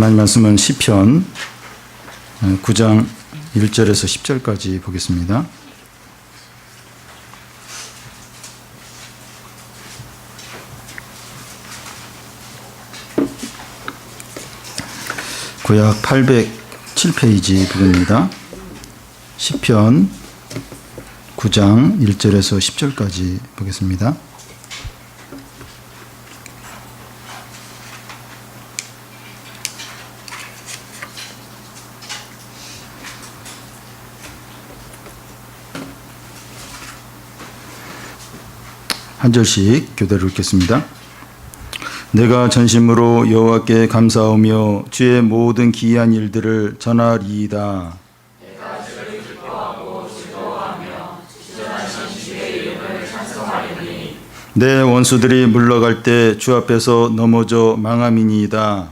하나님 말씀은 시편 9장 1절에서 10절까지 보겠습니다. 구약 807페이지 부분입니다. 시편 9장 1절에서 10절까지 보겠습니다. 한 절씩 교대로 읽겠습니다. 내가 전심으로 여호와께 감사하며 주의 모든 기이한 일들을 전하리이다. 내가 주를 기뻐하고 즐거워하며 지존하신 주의 이름을 찬송하리니 내 원수들이 물러갈 때 주 앞에서 넘어져 망함이니이다.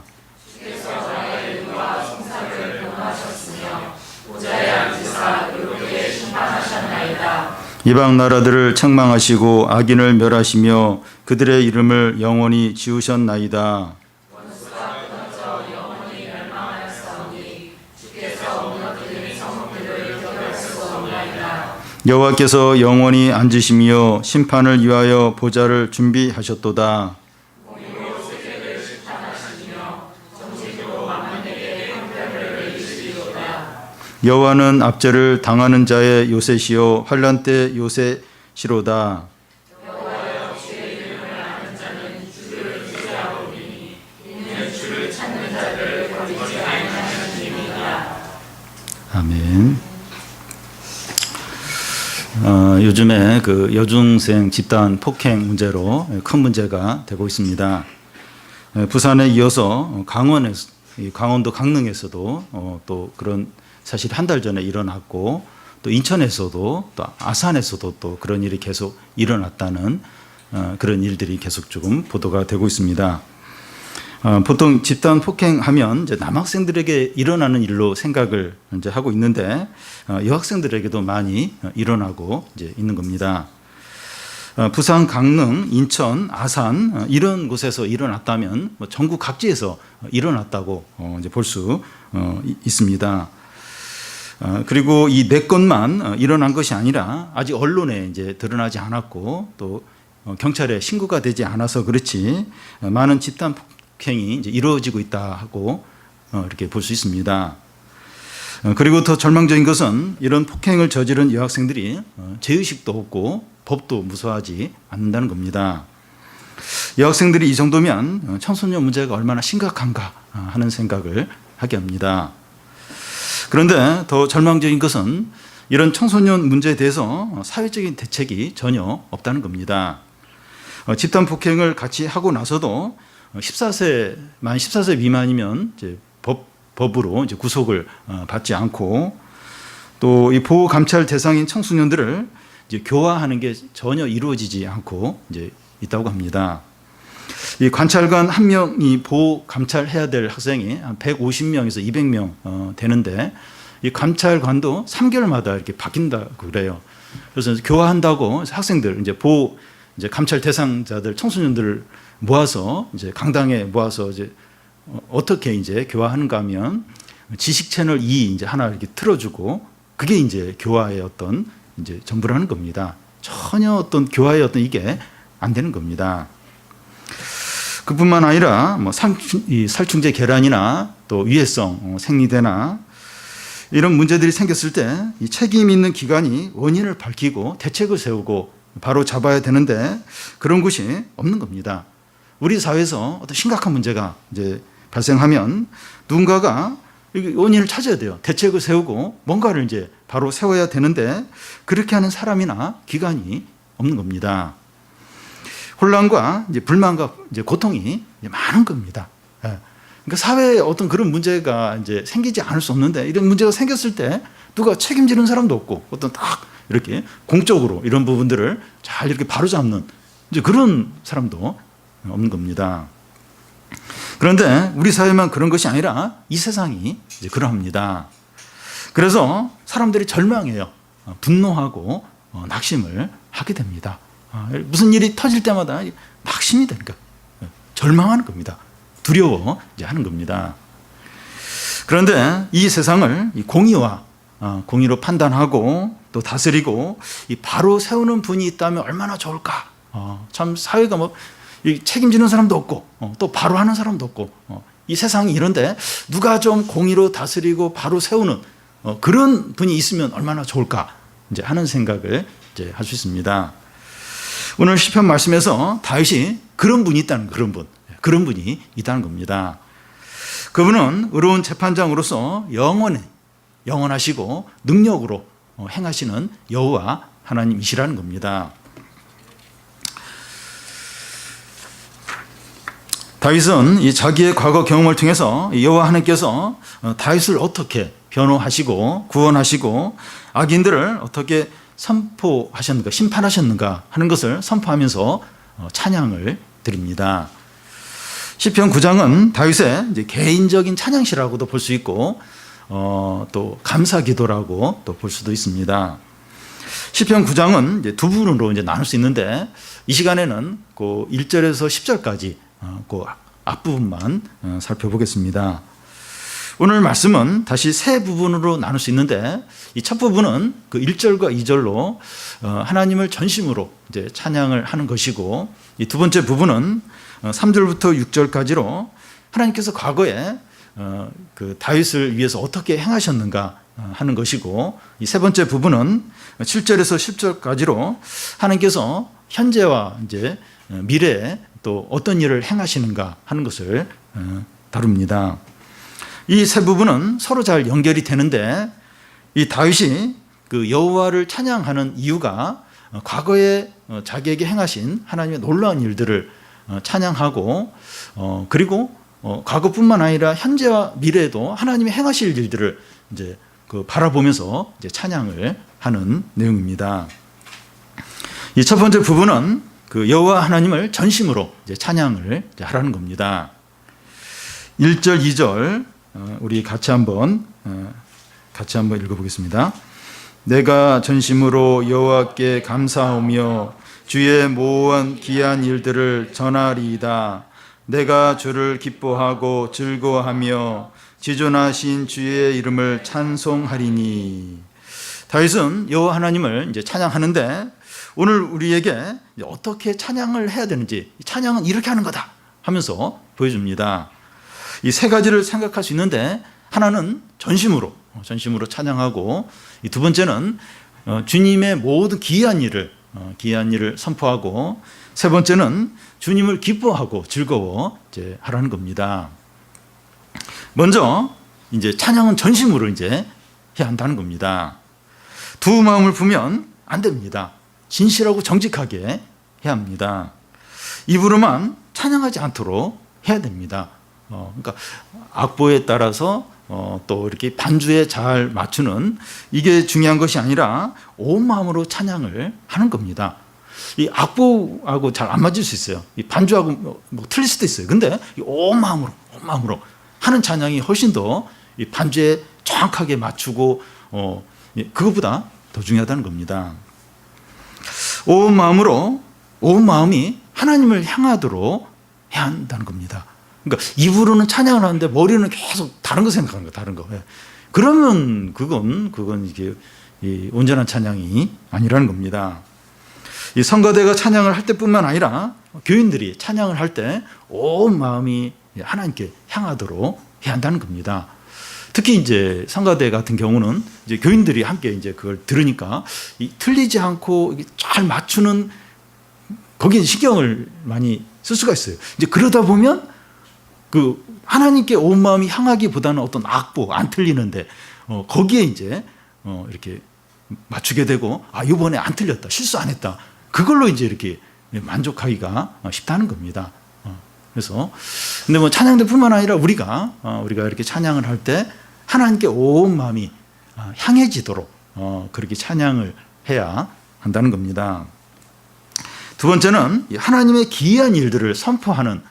주께서 나의 의와 송사를 변호하셨으며 보좌에 앉으사 의롭게 심판하셨나이다. 이방 나라들을 책망하시고 악인을 멸하시며 그들의 이름을 영원히 지우셨나이다. 원수가 끊어져 영원히 멸망하였사오니 주께서 무너뜨린 성읍들을 격할 수 없나이다. 여호와께서 영원히 앉으시며 심판을 위하여 보좌를 준비하셨도다. 공의로 세계를 심판하시며 정직으로 만민에게 형편을 내리시리로다. 여호와는 압제를 당하는 자의 요새시요 환난 때 요새시로다. 여호와여 주의 이름을 아는 자는 주를 주제하오니 이는 주를 찾는 자를 버리지 아니하는 이니라. 아멘. 요즘에 그 여중생 집단 폭행 문제로 큰 문제가 되고 있습니다. 부산에 이어서 강원도 강릉에서도 또 그런 사실 한 달 전에 일어났고, 또 인천에서도 또 아산에서도 또 그런 일이 계속 일어났다는 그런 일들이 계속 조금 보도가 되고 있습니다. 보통 집단 폭행하면 이제 남학생들에게 일어나는 일로 생각을 이제 하고 있는데, 여학생들에게도 많이 일어나고 이제 있는 겁니다. 부산, 강릉, 인천, 아산 이런 곳에서 일어났다면 뭐 전국 각지에서 일어났다고 이제 볼 수 있습니다. 그리고 이 네 건만 일어난 것이 아니라 아직 언론에 이제 드러나지 않았고 또 경찰에 신고가 되지 않아서 그렇지 많은 집단 폭행이 이제 이루어지고 있다 하고 이렇게 볼 수 있습니다. 그리고 더 절망적인 것은 이런 폭행을 저지른 여학생들이 죄의식도 없고 법도 무서워하지 않는다는 겁니다. 여학생들이 이 정도면 청소년 문제가 얼마나 심각한가 하는 생각을 하게 합니다. 그런데 더 절망적인 것은 이런 청소년 문제에 대해서 사회적인 대책이 전혀 없다는 겁니다. 집단 폭행을 같이 하고 나서도 만 14세 미만이면 이제 법으로 이제 구속을 받지 않고, 또 이 보호 감찰 대상인 청소년들을 이제 교화하는 게 전혀 이루어지지 않고 이제 있다고 합니다. 이 관찰관 한 명이 보호 감찰해야 될 학생이 한 150명에서 200명 되는데, 이 감찰관도 3개월마다 이렇게 바뀐다고 그래요. 그래서 교화한다고 학생들 이제 보호 이제 감찰 대상자들 청소년들을 모아서 이제 강당에 모아서 이제 어떻게 이제 교화하는가 하면 지식 채널 2 이제 하나 이렇게 틀어주고, 그게 이제 교화의 어떤 이제 전부라는 겁니다. 전혀 어떤 교화의 어떤 이게 안 되는 겁니다. 그뿐만 아니라 뭐 살충제 계란이나 또 위해성 생리대나 이런 문제들이 생겼을 때 이 책임 있는 기관이 원인을 밝히고 대책을 세우고 바로 잡아야 되는데 그런 것이 없는 겁니다. 우리 사회에서 어떤 심각한 문제가 이제 발생하면 누군가가 원인을 찾아야 돼요. 대책을 세우고 뭔가를 이제 바로 세워야 되는데 그렇게 하는 사람이나 기관이 없는 겁니다. 혼란과 이제 불만과 이제 고통이 이제 많은 겁니다. 그러니까 사회에 어떤 그런 문제가 이제 생기지 않을 수 없는데, 이런 문제가 생겼을 때 누가 책임지는 사람도 없고 어떤 딱 이렇게 공적으로 이런 부분들을 잘 이렇게 바로잡는 이제 그런 사람도 없는 겁니다. 그런데 우리 사회만 그런 것이 아니라 이 세상이 이제 그러합니다. 그래서 사람들이 절망해요. 분노하고 낙심을 하게 됩니다. 무슨 일이 터질 때마다 낙심이 되니까 절망하는 겁니다. 두려워 이제 하는 겁니다. 그런데 이 세상을 이 공의로 판단하고 또 다스리고 이 바로 세우는 분이 있다면 얼마나 좋을까. 참 사회가 이 책임지는 사람도 없고 또 바로 하는 사람도 없고 이 세상이 이런데 누가 좀 공의로 다스리고 바로 세우는 그런 분이 있으면 얼마나 좋을까 이제 하는 생각을 이제 할 수 있습니다. 오늘 시편 말씀에서 다윗이 그런 분이 있다는 그런 분이 있다는 겁니다. 그분은 의로운 재판장으로서 영원하시고 능력으로 행하시는 여호와 하나님이시라는 겁니다. 다윗은 이 자기의 과거 경험을 통해서 여호와 하나님께서 다윗을 어떻게 변호하시고 구원하시고 악인들을 어떻게 선포하셨는가, 심판하셨는가 하는 것을 선포하면서 찬양을 드립니다. 시편 9장은 다윗의 이제 개인적인 찬양시라고도 볼 수 있고 또 감사 기도라고 또 볼 수도 있습니다. 시편 9장은 이제 두 부분으로 이제 나눌 수 있는데 이 시간에는 그 1절에서 10절까지 그 앞부분만 살펴보겠습니다. 오늘 말씀은 다시 세 부분으로 나눌 수 있는데 이 첫 부분은 그 1절과 2절로 하나님을 전심으로 이제 찬양을 하는 것이고 이 두 번째 부분은 3절부터 6절까지로 하나님께서 과거에 그 다윗을 위해서 어떻게 행하셨는가 하는 것이고 이 세 번째 부분은 7절에서 10절까지로 하나님께서 현재와 이제 미래에 또 어떤 일을 행하시는가 하는 것을 다룹니다. 이 세 부분은 서로 잘 연결이 되는데 이 다윗이 그 여호와를 찬양하는 이유가 과거에 자기에게 행하신 하나님의 놀라운 일들을 찬양하고 그리고 과거뿐만 아니라 현재와 미래에도 하나님이 행하실 일들을 이제 그 바라보면서 이제 찬양을 하는 내용입니다. 이 첫 번째 부분은 그 여호와 하나님을 전심으로 이제 찬양을 이제 하라는 겁니다. 1절, 2절 우리 같이 한번 읽어보겠습니다. 내가 전심으로 여호와께 감사하며 주의 모든 귀한 일들을 전하리이다. 내가 주를 기뻐하고 즐거워하며 지존하신 주의 이름을 찬송하리니. 다윗은 여호와 하나님을 이제 찬양하는데 오늘 우리에게 어떻게 찬양을 해야 되는지, 찬양은 이렇게 하는 거다 하면서 보여줍니다. 이 세 가지를 생각할 수 있는데 하나는 전심으로 찬양하고 이 두 번째는 주님의 모든 귀한 일을 선포하고 세 번째는 주님을 기뻐하고 즐거워 이제 하라는 겁니다. 먼저 이제 찬양은 전심으로 이제 해야 한다는 겁니다. 두 마음을 품으면 안 됩니다. 진실하고 정직하게 해야 합니다. 입으로만 찬양하지 않도록 해야 됩니다. 그러니까 악보에 따라서 또 이렇게 반주에 잘 맞추는 이게 중요한 것이 아니라 온 마음으로 찬양을 하는 겁니다. 이 악보하고 잘 안 맞을 수 있어요. 이 반주하고 뭐 틀릴 수도 있어요. 근데 온 마음으로 하는 찬양이 훨씬 더 이 반주에 정확하게 맞추고 그것보다 더 중요하다는 겁니다. 온 마음이 하나님을 향하도록 해야 한다는 겁니다. 그러니까 입으로는 찬양을 하는데 머리는 계속 다른 거 생각하는 거예요. 다른 거. 그러면 그건 이게 온전한 찬양이 아니라는 겁니다. 이 성가대가 찬양을 할 때뿐만 아니라 교인들이 찬양을 할 때 온 마음이 하나님께 향하도록 해야 한다는 겁니다. 특히 이제 성가대 같은 경우는 이제 교인들이 함께 이제 그걸 들으니까 틀리지 않고 잘 맞추는 거기에 신경을 많이 쓸 수가 있어요. 이제 그러다 보면 그 하나님께 온 마음이 향하기보다는 어떤 악보 안 틀리는데 거기에 이제 이렇게 맞추게 되고 이번에 안 틀렸다, 실수 안 했다, 그걸로 이제 이렇게 만족하기가 쉽다는 겁니다. 그래서 근데 뭐 찬양대뿐만 아니라 우리가 이렇게 찬양을 할 때 하나님께 온 마음이 향해지도록 그렇게 찬양을 해야 한다는 겁니다. 두 번째는 하나님의 기이한 일들을 선포하는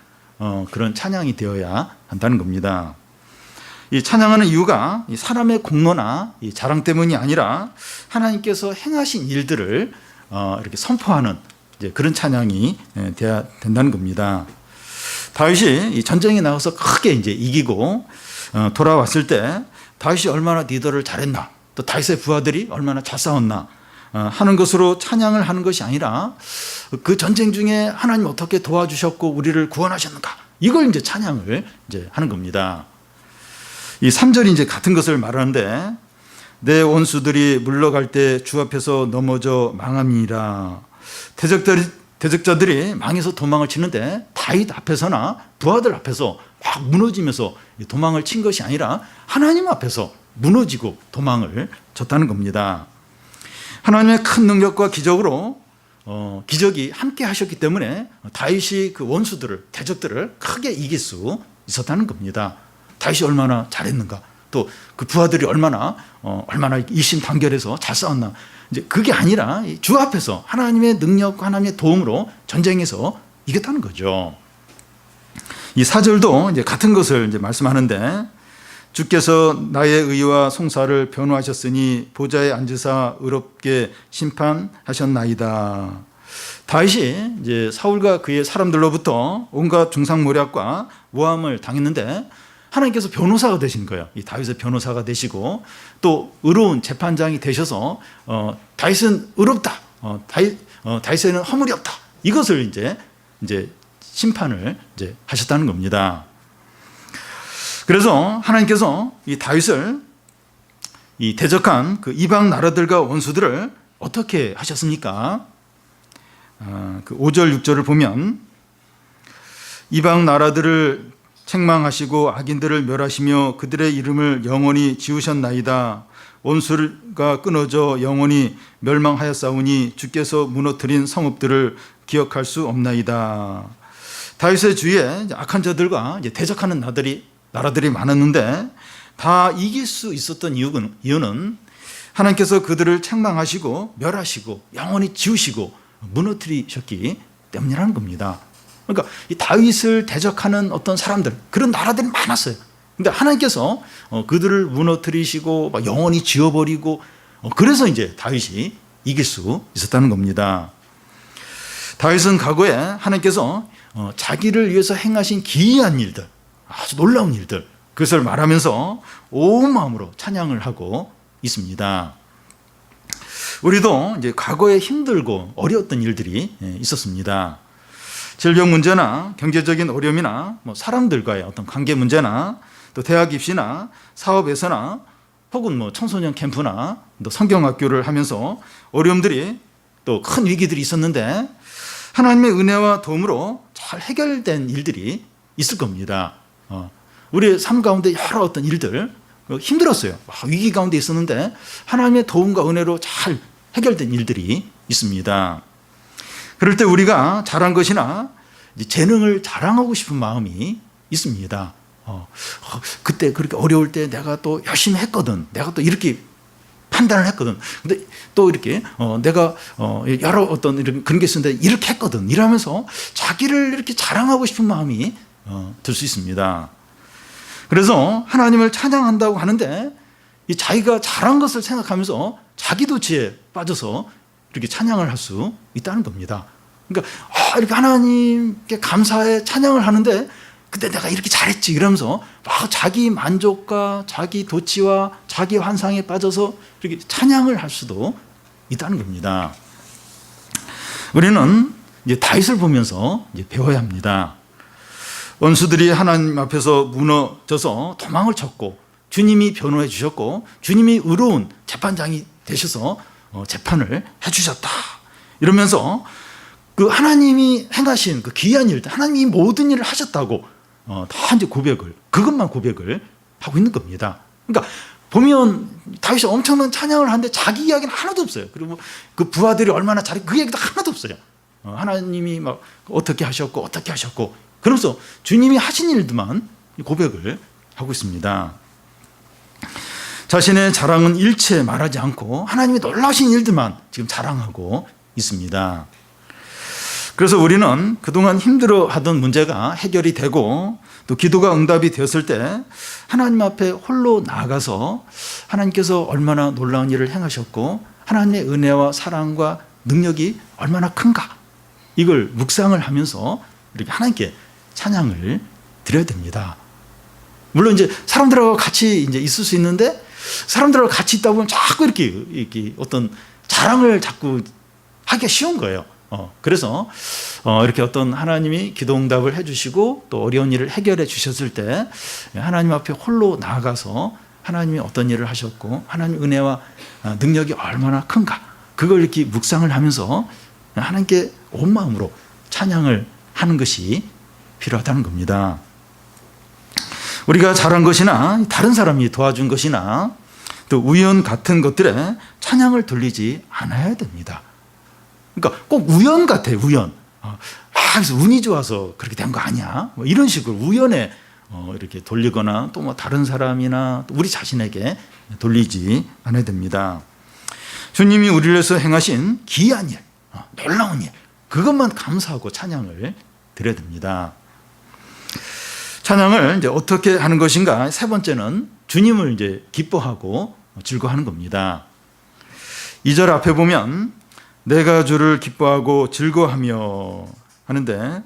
그런 찬양이 되어야 한다는 겁니다. 이 찬양하는 이유가 이 사람의 공로나 이 자랑 때문이 아니라 하나님께서 행하신 일들을 이렇게 선포하는 이제 그런 찬양이 돼야 된다는 겁니다. 다윗이 이 전쟁에 나가서 크게 이제 이기고 돌아왔을 때 다윗이 얼마나 리더를 잘했나, 또 다윗의 부하들이 얼마나 잘 싸웠나 하는 것으로 찬양을 하는 것이 아니라 그 전쟁 중에 하나님 어떻게 도와주셨고 우리를 구원하셨는가, 이걸 이제 찬양을 이제 하는 겁니다. 이 3절이 이제 같은 것을 말하는데, 내 원수들이 물러갈 때 주 앞에서 넘어져 망함이라. 대적자들이 망해서 도망을 치는데 다윗 앞에서나 부하들 앞에서 막 무너지면서 도망을 친 것이 아니라 하나님 앞에서 무너지고 도망을 쳤다는 겁니다. 하나님의 큰 능력과 기적으로 기적이 함께 하셨기 때문에 다윗이 그 원수들을, 대적들을 크게 이길 수 있었다는 겁니다. 다윗이 얼마나 잘했는가, 또 그 부하들이 얼마나 일심단결해서 잘 싸웠나, 이제 그게 아니라 주 앞에서 하나님의 능력과 하나님의 도움으로 전쟁에서 이겼다는 거죠. 이 4절도 이제 같은 것을 이제 말씀하는데, 주께서 나의 의와 송사를 변호하셨으니 보좌에 앉으사 의롭게 심판하셨나이다. 다윗이 이제 사울과 그의 사람들로부터 온갖 중상모략과 모함을 당했는데 하나님께서 변호사가 되신 거예요. 이 다윗의 변호사가 되시고 또 의로운 재판장이 되셔서 다윗은 의롭다, 다윗에는 허물이 없다, 이것을 이제 심판을 이제 하셨다는 겁니다. 그래서 하나님께서 이 다윗을 이 대적한 그 이방 나라들과 원수들을 어떻게 하셨습니까? 그 5절 6절을 보면, 이방 나라들을 책망하시고 악인들을 멸하시며 그들의 이름을 영원히 지우셨나이다. 원수가 끊어져 영원히 멸망하였사오니 주께서 무너뜨린 성읍들을 기억할 수 없나이다. 다윗의 주위에 악한 자들과 대적하는 나라들이 많았는데 다 이길 수 있었던 이유는 하나님께서 그들을 책망하시고 멸하시고 영원히 지우시고 무너뜨리셨기 때문이라는 겁니다. 그러니까 이 다윗을 대적하는 어떤 사람들, 그런 나라들이 많았어요. 근데 하나님께서 그들을 무너뜨리시고 영원히 지워버리고, 그래서 이제 다윗이 이길 수 있었다는 겁니다. 다윗은 과거에 하나님께서 자기를 위해서 행하신 기이한 일들, 아주 놀라운 일들, 그것을 말하면서 온 마음으로 찬양을 하고 있습니다. 우리도 이제 과거에 힘들고 어려웠던 일들이 있었습니다. 질병 문제나 경제적인 어려움이나 사람들과의 어떤 관계 문제나 또 대학 입시나 사업에서나 혹은 청소년 캠프나 또 성경학교를 하면서 어려움들이 또 큰 위기들이 있었는데 하나님의 은혜와 도움으로 잘 해결된 일들이 있을 겁니다. 우리의 삶 가운데 여러 어떤 일들 힘들었어요. 위기 가운데 있었는데 하나님의 도움과 은혜로 잘 해결된 일들이 있습니다. 그럴 때 우리가 잘한 것이나 재능을 자랑하고 싶은 마음이 있습니다. 그때 그렇게 어려울 때 내가 또 열심히 했거든, 내가 또 이렇게 판단을 했거든, 근데 또 이렇게 내가 여러 어떤 이런 그런 게 있었는데 이렇게 했거든, 이러면서 자기를 이렇게 자랑하고 싶은 마음이 들 수 있습니다. 그래서 하나님을 찬양한다고 하는데 이 자기가 잘한 것을 생각하면서 자기도 지혜에 빠져서 이렇게 찬양을 할 수 있다는 겁니다. 그러니까 이렇게 하나님께 감사해 찬양을 하는데 근데 내가 이렇게 잘했지 이러면서 막 자기 만족과 자기 도취와 자기 환상에 빠져서 이렇게 찬양을 할 수도 있다는 겁니다. 우리는 이제 다윗을 보면서 이제 배워야 합니다. 원수들이 하나님 앞에서 무너져서 도망을 쳤고 주님이 변호해 주셨고 주님이 의로운 재판장이 되셔서 재판을 해 주셨다. 이러면서 그 하나님이 행하신 그 귀한 일들, 하나님이 모든 일을 하셨다고 다 이제 그것만 고백을 하고 있는 겁니다. 그러니까 보면 다윗이 엄청난 찬양을 하는데 자기 이야기는 하나도 없어요. 그리고 그 부하들이 얼마나 잘해, 그 얘기도 하나도 없어요. 하나님이 막 어떻게 하셨고 그러면서 주님이 하신 일들만 고백을 하고 있습니다. 자신의 자랑은 일체 말하지 않고 하나님이 놀라신 일들만 지금 자랑하고 있습니다. 그래서 우리는 그동안 힘들어하던 문제가 해결이 되고 또 기도가 응답이 되었을 때 하나님 앞에 홀로 나아가서 하나님께서 얼마나 놀라운 일을 행하셨고 하나님의 은혜와 사랑과 능력이 얼마나 큰가, 이걸 묵상을 하면서 이렇게 하나님께 찬양을 드려야 됩니다. 물론 이제 사람들하고 같이 이제 있을 수 있는데 사람들하고 같이 있다 보면 자꾸 이렇게 어떤 자랑을 자꾸 하기가 쉬운 거예요. 그래서 이렇게 어떤 하나님이 기도응답을 해주시고 또 어려운 일을 해결해 주셨을 때 하나님 앞에 홀로 나아가서 하나님이 어떤 일을 하셨고 하나님 은혜와 능력이 얼마나 큰가 그걸 이렇게 묵상을 하면서 하나님께 온 마음으로 찬양을 하는 것이 필요하다는 겁니다. 우리가 잘한 것이나 다른 사람이 도와준 것이나 또 우연 같은 것들에 찬양을 돌리지 않아야 됩니다. 그러니까 꼭 우연 같아요. 우연. 그래서 운이 좋아서 그렇게 된 거 아니야? 뭐 이런 식으로 우연에 이렇게 돌리거나 또 뭐 다른 사람이나 또 우리 자신에게 돌리지 않아야 됩니다. 주님이 우리를 위해서 행하신 기이한 일, 놀라운 일, 그것만 감사하고 찬양을 드려야 됩니다. 찬양을 이제 어떻게 하는 것인가? 세 번째는 주님을 이제 기뻐하고 즐거워하는 겁니다. 2절 앞에 보면 내가 주를 기뻐하고 즐거워하며 하는데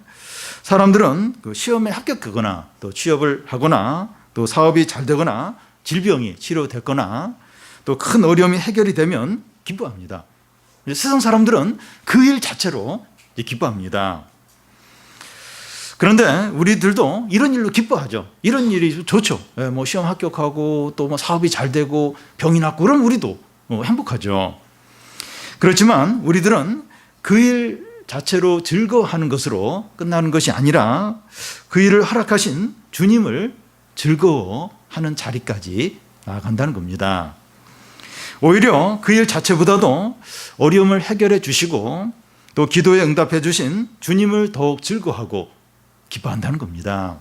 사람들은 그 시험에 합격하거나 또 취업을 하거나 또 사업이 잘 되거나 질병이 치료됐거나 또 큰 어려움이 해결이 되면 기뻐합니다. 세상 사람들은 그 일 자체로 기뻐합니다. 그런데 우리들도 이런 일로 기뻐하죠. 이런 일이 좋죠. 뭐 시험 합격하고 또 뭐 사업이 잘 되고 병이 낫고 그럼 우리도 행복하죠. 그렇지만 우리들은 그 일 자체로 즐거워하는 것으로 끝나는 것이 아니라 그 일을 허락하신 주님을 즐거워하는 자리까지 나아간다는 겁니다. 오히려 그 일 자체보다도 어려움을 해결해 주시고 또 기도에 응답해 주신 주님을 더욱 즐거워하고 기뻐한다는 겁니다.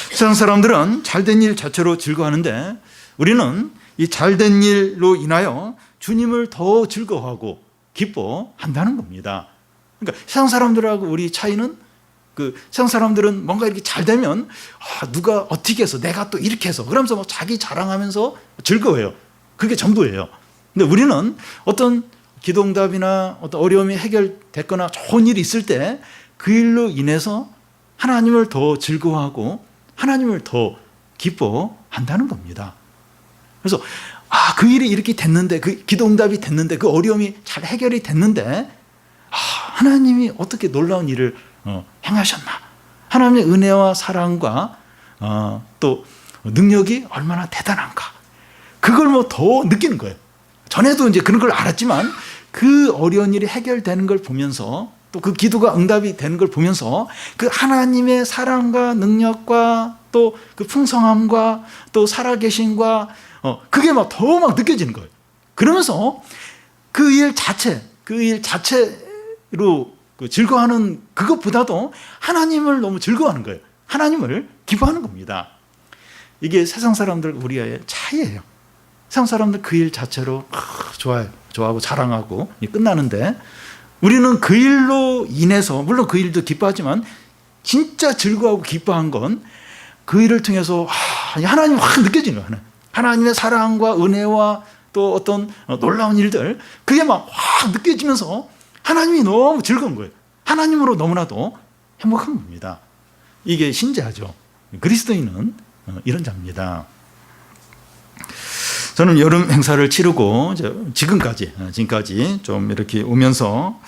세상 사람들은 잘된 일 자체로 즐거워하는데 우리는 이 잘된 일로 인하여 주님을 더 즐거워하고 기뻐한다는 겁니다. 그러니까 세상 사람들하고 우리 차이는 세상 사람들은 뭔가 이렇게 잘 되면 누가 어떻게 해서 내가 또 이렇게 해서 그러면서 뭐 자기 자랑하면서 즐거워해요. 그게 전부예요. 근데 우리는 어떤 기도응답이나 어떤 어려움이 해결됐거나 좋은 일이 있을 때 그 일로 인해서 하나님을 더 즐거워하고 하나님을 더 기뻐한다는 겁니다. 그래서 그 일이 이렇게 됐는데 그 기도응답이 됐는데 그 어려움이 잘 해결이 됐는데 하나님이 어떻게 놀라운 일을 행하셨나 하나님의 은혜와 사랑과 또 능력이 얼마나 대단한가 그걸 뭐 더 느끼는 거예요. 전에도 이제 그런 걸 알았지만 그 어려운 일이 해결되는 걸 보면서 또 그 기도가 응답이 되는 걸 보면서 그 하나님의 사랑과 능력과 또 그 풍성함과 또 살아계심과 그게 막 더 막 느껴지는 거예요. 그러면서 그 일 자체로 즐거워하는 그것보다도 하나님을 너무 즐거워하는 거예요. 하나님을 기뻐하는 겁니다. 이게 세상 사람들 우리의 차이예요. 세상 사람들 그 일 자체로 좋아요. 좋아하고 자랑하고 끝나는데 우리는 그 일로 인해서 물론 그 일도 기뻐하지만 진짜 즐거워하고 기뻐한 건 그 일을 통해서 하나님이 확 느껴지는 거예요. 하나님의 사랑과 은혜와 또 어떤 놀라운 일들 그게 막 확 느껴지면서 하나님이 너무 즐거운 거예요. 하나님으로 너무나도 행복한 겁니다. 이게 신자죠. 그리스도인은 이런 자입니다. 저는 여름 행사를 치르고 지금까지 좀 이렇게 오면서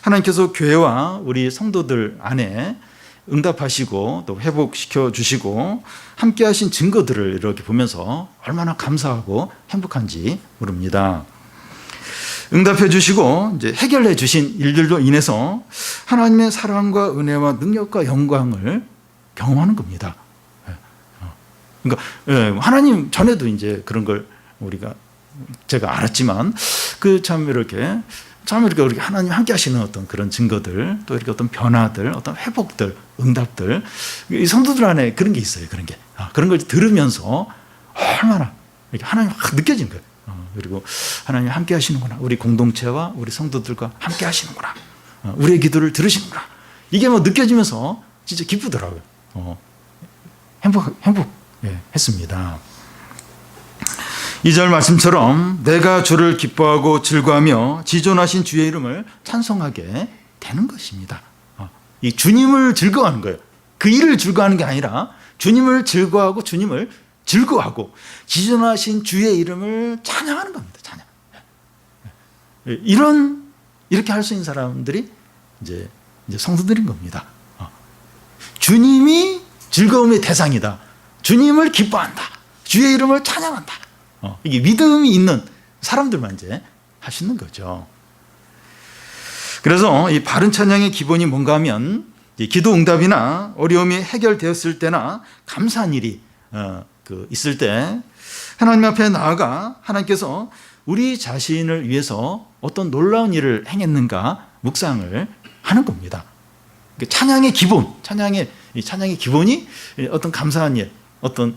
하나님께서 교회와 우리 성도들 안에 응답하시고 또 회복시켜 주시고 함께 하신 증거들을 이렇게 보면서 얼마나 감사하고 행복한지 모릅니다. 응답해 주시고 이제 해결해 주신 일들로 인해서 하나님의 사랑과 은혜와 능력과 영광을 경험하는 겁니다. 그러니까 하나님 전에도 이제 그런 걸 제가 알았지만 참 이렇게 하나님 함께 하시는 어떤 그런 증거들 또 이렇게 어떤 변화들 어떤 회복들 응답들 이 성도들 안에 그런 게 있어요. 그런 걸 들으면서 얼마나 이렇게 하나님 확 느껴지는 거예요. 그리고 하나님 함께 하시는구나. 우리 공동체와 우리 성도들과 함께 하시는구나. 우리의 기도를 들으시는구나. 이게 뭐 느껴지면서 진짜 기쁘더라고요. 행복했습니다. 2절 말씀처럼 내가 주를 기뻐하고 즐거워하며 지존하신 주의 이름을 찬송하게 되는 것입니다. 이 주님을 즐거워하는 거예요. 그 일을 즐거워하는 게 아니라 주님을 즐거워하고 주님을 즐거워하고 지존하신 주의 이름을 찬양하는 겁니다. 찬양. 이렇게 할 수 있는 사람들이 이제 성도들인 겁니다. 주님이 즐거움의 대상이다. 주님을 기뻐한다. 주의 이름을 찬양한다. 이게 믿음이 있는 사람들만 이제 할 수 있는 거죠. 그래서 이 바른 찬양의 기본이 뭔가 하면 기도 응답이나 어려움이 해결되었을 때나 감사한 일이 있을 때 하나님 앞에 나아가 하나님께서 우리 자신을 위해서 어떤 놀라운 일을 행했는가 묵상을 하는 겁니다. 찬양의 기본, 찬양의 기본이 어떤 감사한 일, 어떤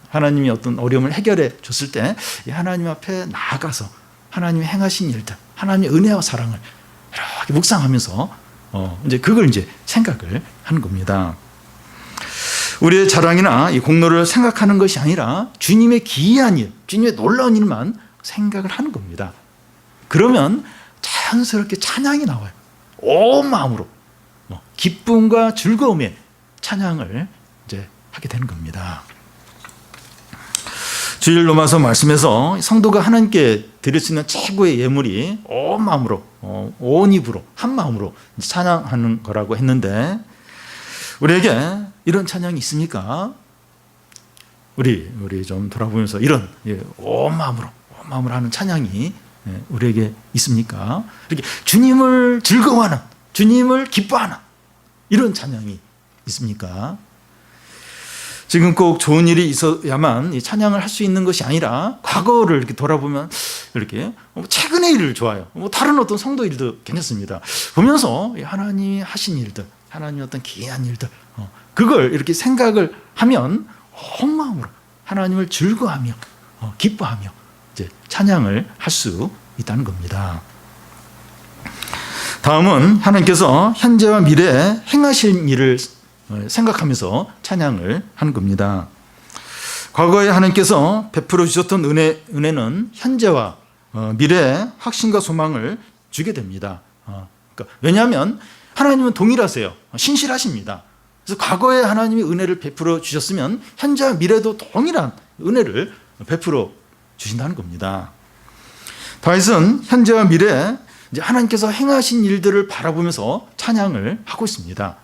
하나님이 어떤 어려움을 해결해 줬을 때 하나님 앞에 나아가서 하나님이 행하신 일들, 하나님의 은혜와 사랑을 이렇게 묵상하면서 이제 그걸 이제 생각을 하는 겁니다. 우리의 자랑이나 이 공로를 생각하는 것이 아니라 주님의 기이한 일, 주님의 놀라운 일만 생각을 하는 겁니다. 그러면 자연스럽게 찬양이 나와요. 온 마음으로 기쁨과 즐거움에 찬양을 이제 하게 되는 겁니다. 주일 로마서 말씀에서 성도가 하나님께 드릴 수 있는 최고의 예물이 온 마음으로, 온 입으로, 한 마음으로 찬양하는 거라고 했는데 우리에게 이런 찬양이 있습니까? 우리 좀 돌아보면서 이런 온 마음으로 하는 찬양이 우리에게 있습니까? 이렇게 주님을 즐거워하는, 주님을 기뻐하는 이런 찬양이 있습니까? 지금 꼭 좋은 일이 있어야만 이 찬양을 할 수 있는 것이 아니라 과거를 이렇게 돌아보면 이렇게 최근의 일을 좋아요. 다른 어떤 성도 일도 괜찮습니다. 보면서 하나님이 하신 일들, 하나님의 어떤 기이한 일들, 그걸 이렇게 생각을 하면 온 마음으로 하나님을 즐거워하며 기뻐하며 이제 찬양을 할 수 있다는 겁니다. 다음은 하나님께서 현재와 미래에 행하신 일을 생각하면서 찬양을 하는 겁니다. 과거에 하나님께서 베풀어 주셨던 은혜는 현재와 미래에 확신과 소망을 주게 됩니다. 그러니까 왜냐하면 하나님은 동일하세요. 신실하십니다. 그래서 과거에 하나님이 은혜를 베풀어 주셨으면 현재와 미래도 동일한 은혜를 베풀어 주신다는 겁니다. 다윗은 현재와 미래에 이제 하나님께서 행하신 일들을 바라보면서 찬양을 하고 있습니다.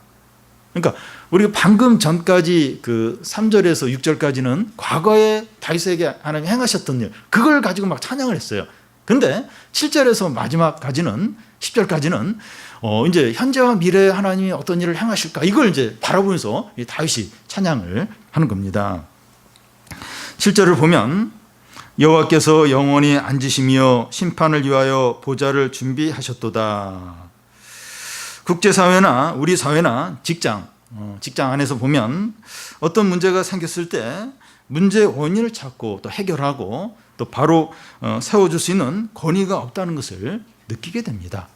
그러니까 우리가 방금 전까지 그 3절에서 6절까지는 과거에 다윗에게 하나님이 행하셨던 일, 그걸 가지고 막 찬양을 했어요. 그런데 7절에서 마지막까지는 10절까지는 이제 현재와 미래에 하나님이 어떤 일을 행하실까 이걸 이제 바라보면서 다윗이 찬양을 하는 겁니다. 7절을 보면 여호와께서 영원히 앉으시며 심판을 위하여 보좌를 준비하셨도다. 국제사회나 우리 사회나 직장 안에서 보면 어떤 문제가 생겼을 때 문제의 원인을 찾고 또 해결하고 또 바로 세워줄 수 있는 권위가 없다는 것을 느끼게 됩니다.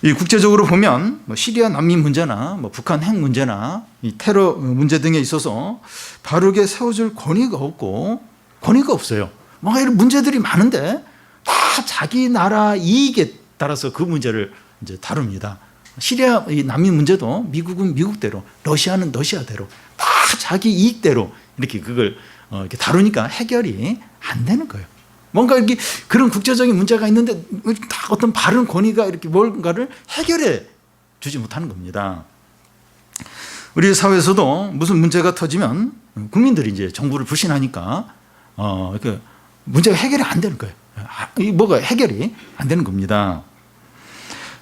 이 국제적으로 보면 시리아 난민 문제나 북한 핵 문제나 이 테러 문제 등에 있어서 바르게 세워줄 권위가 없어요. 뭔가 이런 문제들이 많은데 다 자기 나라 이익에 따라서 그 문제를 이제 다룹니다. 시리아 이 난민 문제도 미국은 미국대로, 러시아는 러시아대로 다 자기 이익대로 이렇게 그걸 이렇게 다루니까 해결이 안 되는 거예요. 뭔가 이렇게 그런 국제적인 문제가 있는데 다 어떤 바른 권위가 이렇게 뭔가를 해결해 주지 못하는 겁니다. 우리 사회에서도 무슨 문제가 터지면 국민들이 이제 정부를 불신하니까 그 문제가 해결이 안 되는 거예요. 뭐가 해결이 안 되는 겁니다.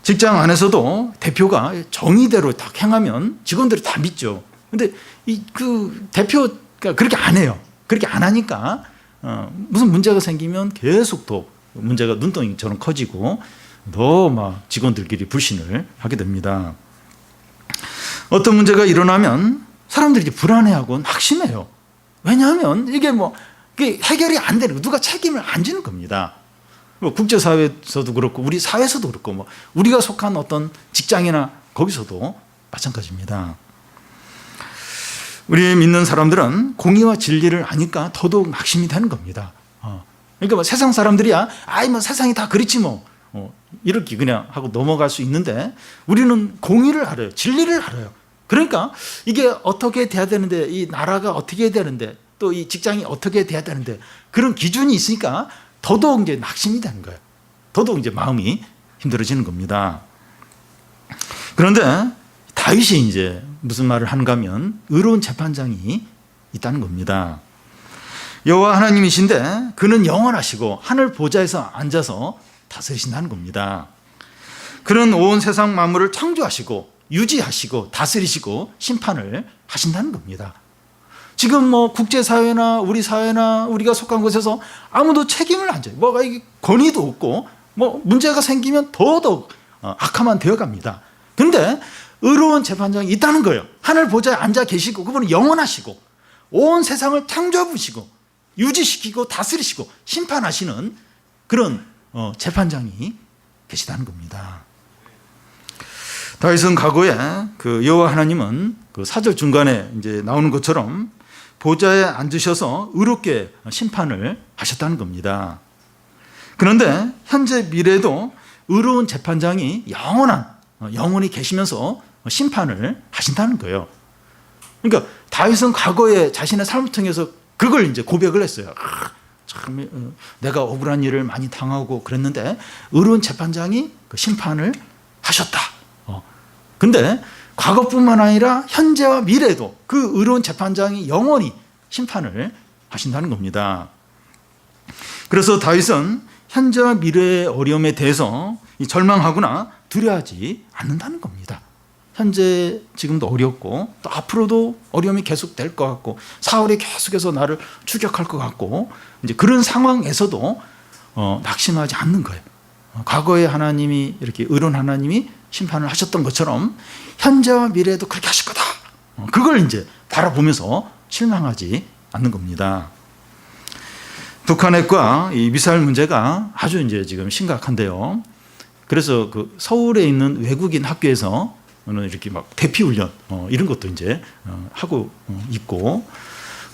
직장 안에서도 대표가 정의대로 딱 행하면 직원들이 다 믿죠. 근데 그 대표가 그렇게 안 해요. 그렇게 안 하니까 무슨 문제가 생기면 계속 또 문제가 눈덩이처럼 커지고 더 막 직원들끼리 불신을 하게 됩니다. 어떤 문제가 일어나면 사람들이 불안해하고 낙심해요. 왜냐하면 이게 해결이 안 되는 거, 누가 책임을 안 지는 겁니다. 국제사회에서도 그렇고 우리 사회에서도 그렇고 우리가 속한 어떤 직장이나 거기서도 마찬가지입니다. 우리 믿는 사람들은 공의와 진리를 아니까 더더욱 낙심이 되는 겁니다. 그러니까 세상 사람들이야 세상이 다 그렇지 이렇게 그냥 하고 넘어갈 수 있는데 우리는 공의를 알아요. 진리를 알아요. 그러니까 이게 어떻게 돼야 되는데, 이 나라가 어떻게 해야 되는데, 또 이 직장이 어떻게 돼야 되는데, 그런 기준이 있으니까 더더욱 이제 낙심이 되는 거예요. 더더욱 이제 마음이 힘들어지는 겁니다. 그런데 다윗이 이제 무슨 말을 하는가 하면 의로운 재판장이 있다는 겁니다. 여호와 하나님이신데 그는 영원하시고 하늘 보좌에서 앉아서 다스리신다는 겁니다. 그는 온 세상 만물을 창조하시고 유지하시고 다스리시고 심판을 하신다는 겁니다. 지금 뭐 국제사회나 우리 사회나 우리가 속한 곳에서 아무도 책임을 안 져요. 뭐가 이게 권위도 없고 뭐 문제가 생기면 더더욱 악화만 되어 갑니다. 그런데 의로운 재판장이 있다는 거예요. 하늘 보좌에 앉아 계시고 그분은 영원하시고 온 세상을 창조해 보시고 유지시키고 다스리시고 심판하시는 그런 재판장이 계시다는 겁니다. 다윗은 과거에 그 여호와 하나님은 그 4절 중간에 이제 나오는 것처럼 보좌에 앉으셔서 의롭게 심판을 하셨다는 겁니다. 그런데 현재 미래에도 의로운 재판장이 영원히 계시면서 심판을 하신다는 거예요. 그러니까 다윗은 과거에 자신의 삶을 통해서 그걸 이제 고백을 했어요. 참 내가 억울한 일을 많이 당하고 그랬는데 의로운 재판장이 그 심판을 하셨다. 근데 과거뿐만 아니라 현재와 미래도 그 의로운 재판장이 영원히 심판을 하신다는 겁니다. 그래서 다윗은 현재와 미래의 어려움에 대해서 절망하거나 두려워하지 않는다는 겁니다. 현재 지금도 어렵고 또 앞으로도 어려움이 계속될 것 같고 사울이 계속해서 나를 추격할 것 같고 이제 그런 상황에서도 낙심하지 않는 거예요. 과거에 하나님이 이렇게 의로운 하나님이 심판을 하셨던 것처럼 현재와 미래에도 그렇게 하실 거다. 그걸 이제 바라보면서 실망하지 않는 겁니다. 북한핵과 이 미사일 문제가 아주 이제 지금 심각한데요. 그래서 그 서울에 있는 외국인 학교에서 이렇게 막 대피 훈련 이런 것도 이제 하고 있고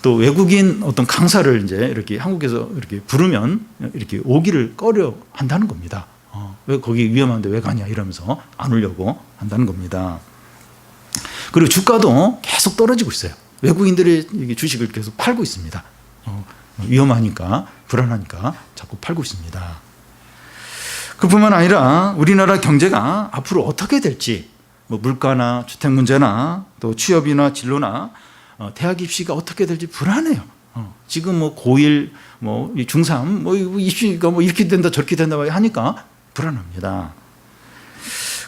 또 외국인 어떤 강사를 이제 이렇게 한국에서 이렇게 부르면 이렇게 오기를 꺼려 한다는 겁니다. 왜 거기 위험한데 왜 가냐 이러면서 안 오려고 한다는 겁니다. 그리고 주가도 계속 떨어지고 있어요. 외국인들이 주식을 계속 팔고 있습니다. 위험하니까 불안하니까 자꾸 팔고 있습니다. 그뿐만 아니라 우리나라 경제가 앞으로 어떻게 될지 뭐 물가나 주택 문제나 또 취업이나 진로나 대학 입시가 어떻게 될지 불안해요. 지금 뭐 고1 뭐 중3 뭐 입시가 뭐 이렇게 된다 저렇게 된다 하니까 불안합니다.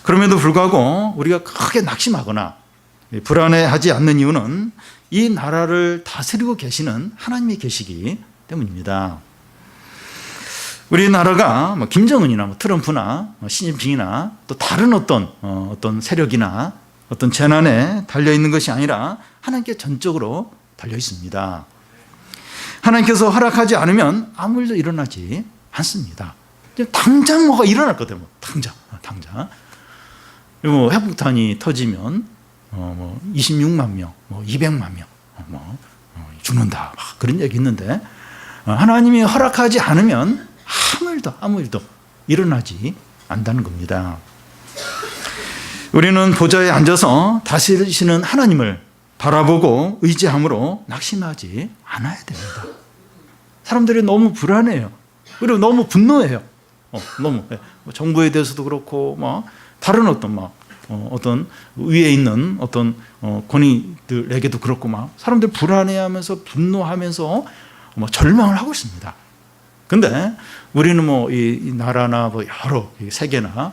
그럼에도 불구하고 우리가 크게 낙심하거나 불안해하지 않는 이유는 이 나라를 다스리고 계시는 하나님이 계시기 때문입니다. 우리나라가 뭐 김정은이나 뭐 트럼프나 시진핑이나 또 다른 어떤 세력이나 어떤 재난에 달려 있는 것이 아니라 하나님께 전적으로 달려 있습니다. 하나님께서 허락하지 않으면 아무 일도 일어나지 않습니다. 당장 뭐가 일어날 거든 뭐 당장. 뭐 핵폭탄이 터지면 뭐 26만 명, 뭐 200만 명 죽는다 그런 얘기 있는데 하나님이 허락하지 않으면 아무 일도 일어나지 않는다는 겁니다. 우리는 보좌에 앉아서 다스리시는 하나님을 바라보고 의지함으로 낙심하지 않아야 됩니다. 사람들이 너무 불안해요. 그리고 너무 분노해요. 너무 정부에 대해서도 그렇고 뭐 다른 어떤 위에 있는 어떤 권위들에게도 그렇고 막 사람들 불안해하면서 분노하면서 절망을 하고 있습니다. 근데 우리는 뭐 이 나라나 뭐 여러 세계나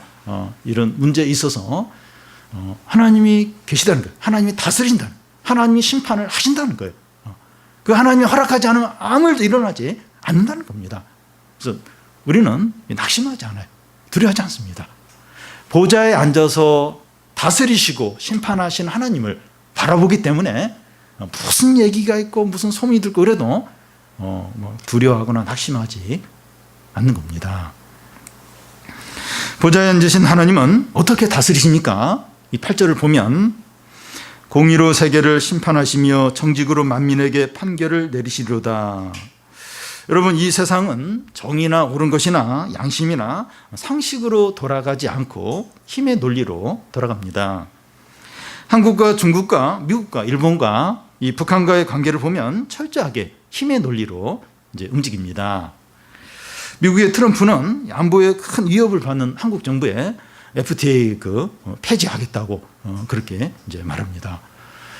이런 문제에 있어서 하나님이 계시다는 거예요. 하나님이 다스린다는 거예요. 하나님이 심판을 하신다는 거예요. 그 하나님이 허락하지 않으면 아무 일도 일어나지 않는다는 겁니다. 그래서 우리는 낙심하지 않아요. 두려워하지 않습니다. 보좌에 앉아서 다스리시고 심판하신 하나님을 바라보기 때문에 무슨 얘기가 있고 무슨 소문이 들고 그래도 두려워하거나 낙심하지 않는 겁니다. 보좌에 앉으신 하나님은 어떻게 다스리십니까? 이 8절을 보면 공의로 세계를 심판하시며 정직으로 만민에게 판결을 내리시리로다. 여러분, 이 세상은 정의나 옳은 것이나 양심이나 상식으로 돌아가지 않고 힘의 논리로 돌아갑니다. 한국과 중국과 미국과 일본과 이 북한과의 관계를 보면 철저하게 힘의 논리로 이제 움직입니다. 미국의 트럼프는 안보에 큰 위협을 받는 한국 정부에 FTA 폐지하겠다고 그렇게 이제 말합니다.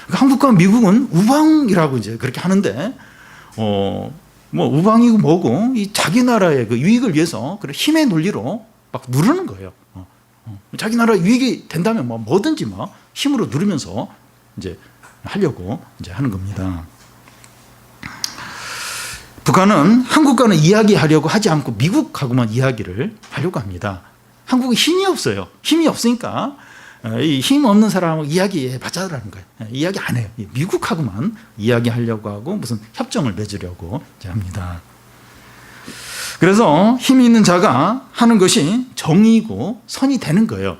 그러니까 한국과 미국은 우방이라고 이제 그렇게 하는데 뭐 우방이고 뭐고 이 자기 나라의 그 유익을 위해서 그런 힘의 논리로 막 누르는 거예요. 자기 나라 유익이 된다면 뭐든지 힘으로 누르면서 이제 하려고 이제 하는 겁니다. 북한은 한국과는 이야기하려고 하지 않고 미국하고만 이야기를 하려고 합니다. 한국은 힘이 없어요. 힘이 없으니까 이 힘 없는 사람하고 이야기해봤자라는 거예요. 이야기 안 해요. 미국하고만 이야기하려고 하고 무슨 협정을 맺으려고 이제 합니다. 그래서 힘이 있는 자가 하는 것이 정의고 선이 되는 거예요.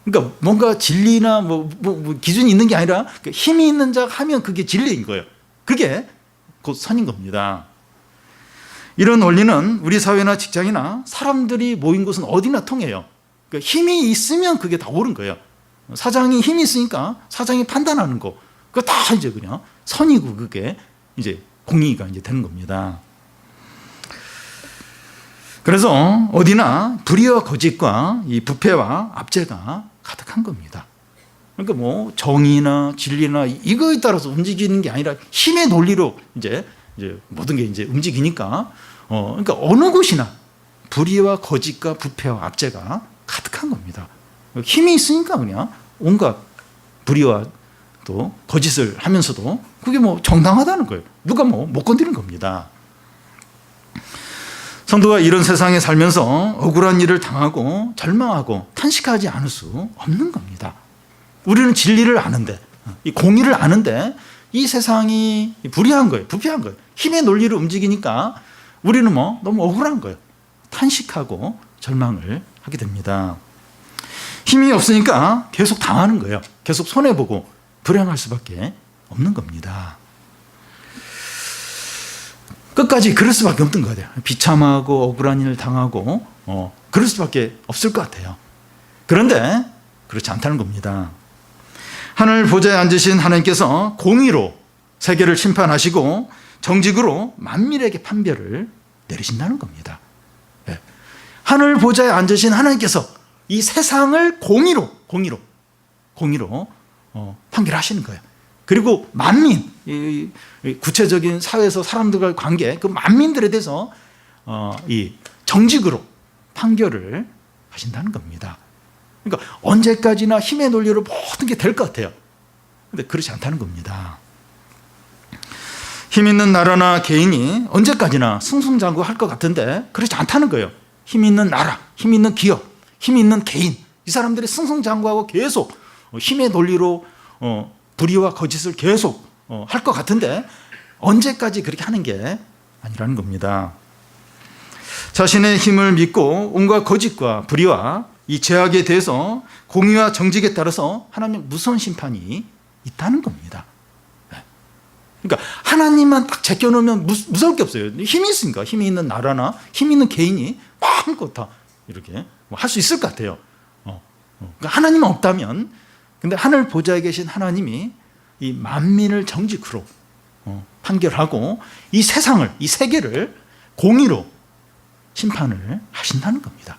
그러니까 뭔가 진리나 뭐 기준이 있는 게 아니라 힘이 있는 자가 하면 그게 진리인 거예요. 그게 곧 선인 겁니다. 이런 원리는 우리 사회나 직장이나 사람들이 모인 곳은 어디나 통해요. 그러니까 힘이 있으면 그게 다 옳은 거예요. 사장이 힘이 있으니까 사장이 판단하는 거, 그거 다 이제 그냥 선이고 그게 이제 공의가 이제 되는 겁니다. 그래서 어디나 불의와 거짓과 이 부패와 압제가 가득한 겁니다. 그러니까 뭐 정의나 진리나 이거에 따라서 움직이는 게 아니라 힘의 논리로 이제 모든 게 이제 움직이니까 그러니까 어느 곳이나 불의와 거짓과 부패와 압제가 가득한 겁니다. 힘이 있으니까 그냥 온갖 불의와 또 거짓을 하면서도 그게 뭐 정당하다는 거예요. 누가 뭐 못 건드리는 겁니다. 성도가 이런 세상에 살면서 억울한 일을 당하고 절망하고 탄식하지 않을 수 없는 겁니다. 우리는 진리를 아는데, 이 공의를 아는데 이 세상이 불의한 거예요. 부패한 거예요. 힘의 논리로 움직이니까 우리는 뭐 너무 억울한 거예요. 탄식하고 절망을 하게 됩니다. 힘이 없으니까 계속 당하는 거예요. 계속 손해보고 불행할 수밖에 없는 겁니다. 끝까지 그럴 수밖에 없던 것 같아요. 비참하고 억울한 일을 당하고 그럴 수밖에 없을 것 같아요. 그런데 그렇지 않다는 겁니다. 하늘 보좌에 앉으신 하나님께서 공의로 세계를 심판하시고 정직으로 만민에게 판별을 내리신다는 겁니다. 하늘 보좌에 앉으신 하나님께서 이 세상을 공의로 판결하시는 거예요. 그리고 만민, 구체적인 사회에서 사람들과의 관계, 그 만민들에 대해서 이 정직으로 판결을 하신다는 겁니다. 그러니까 언제까지나 힘의 논리로 모든 게 될 것 같아요. 그런데 그렇지 않다는 겁니다. 힘 있는 나라나 개인이 언제까지나 승승장구할 것 같은데 그렇지 않다는 거예요. 힘 있는 나라, 힘 있는 기업, 힘 있는 개인, 이 사람들이 승승장구하고 계속 힘의 논리로 불의와 거짓을 계속 할 것 같은데 언제까지 그렇게 하는 게 아니라는 겁니다. 자신의 힘을 믿고 온갖 거짓과 불의와 이 죄악에 대해서 공의와 정직에 따라서 하나님 무서운 심판이 있다는 겁니다. 그러니까 하나님만 딱 제껴놓으면 무서울 게 없어요. 힘이 있으니까, 힘이 있는 나라나 힘 있는 개인이 마음껏 다 이렇게 할 수 있을 것 같아요. 그러니까 하나님만 없다면, 근데 하늘 보좌에 계신 하나님이 이 만민을 정직으로 판결하고 이 세상을, 이 세계를 공의로 심판을 하신다는 겁니다.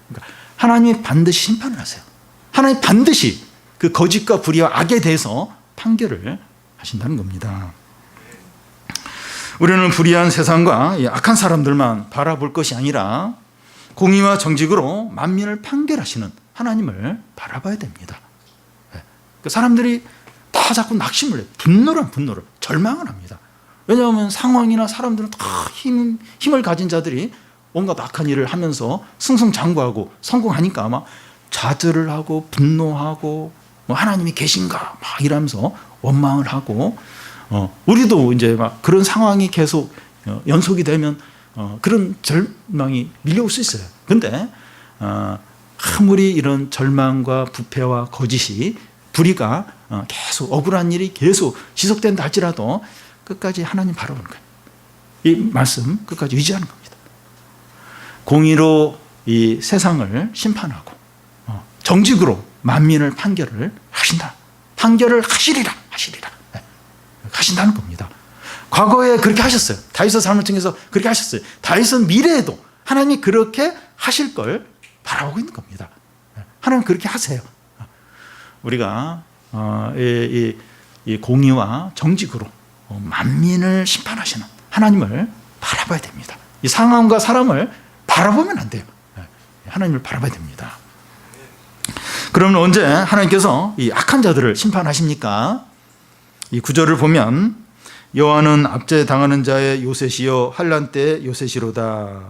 그러니까 하나님이 반드시 심판을 하세요. 하나님 반드시 그 거짓과 불의와 악에 대해서 판결을 하신다는 겁니다. 우리는 불의한 세상과 악한 사람들만 바라볼 것이 아니라 공의와 정직으로 만민을 판결하시는 하나님을 바라봐야 됩니다. 그 사람들이 다 자꾸 낙심을 해요. 분노를 절망을 합니다. 왜냐하면 상황이나 사람들은 다 힘을 가진 자들이 온갖 악한 일을 하면서 승승장구하고 성공하니까 아마 좌절을 하고 분노하고 뭐 하나님이 계신가 막 이러면서 원망을 하고 우리도 이제 막 그런 상황이 계속 연속이 되면 그런 절망이 밀려올 수 있어요. 근데 아무리 이런 절망과 부패와 거짓이 불의가 계속 억울한 일이 계속 지속된다 할지라도 끝까지 하나님 바라보는 거예요. 이 말씀 끝까지 유지하는 겁니다. 공의로 이 세상을 심판하고 정직으로 만민을 판결을 하신다. 판결을 하시리라. 하신다는 겁니다. 과거에 그렇게 하셨어요. 다윗의 삶을 통해서 그렇게 하셨어요. 다윗은 미래에도 하나님이 그렇게 하실 걸 바라보고 있는 겁니다. 하나님 그렇게 하세요. 우리가 이 공의와 정직으로 만민을 심판하시는 하나님을 바라봐야 됩니다. 이 상황과 사람을 바라보면 안 돼요. 하나님을 바라봐야 됩니다. 그러면 언제 하나님께서 이 악한 자들을 심판하십니까? 이 구절을 보면 여호와는 압제 당하는 자의 요새시요 환난 때의 요새시로다.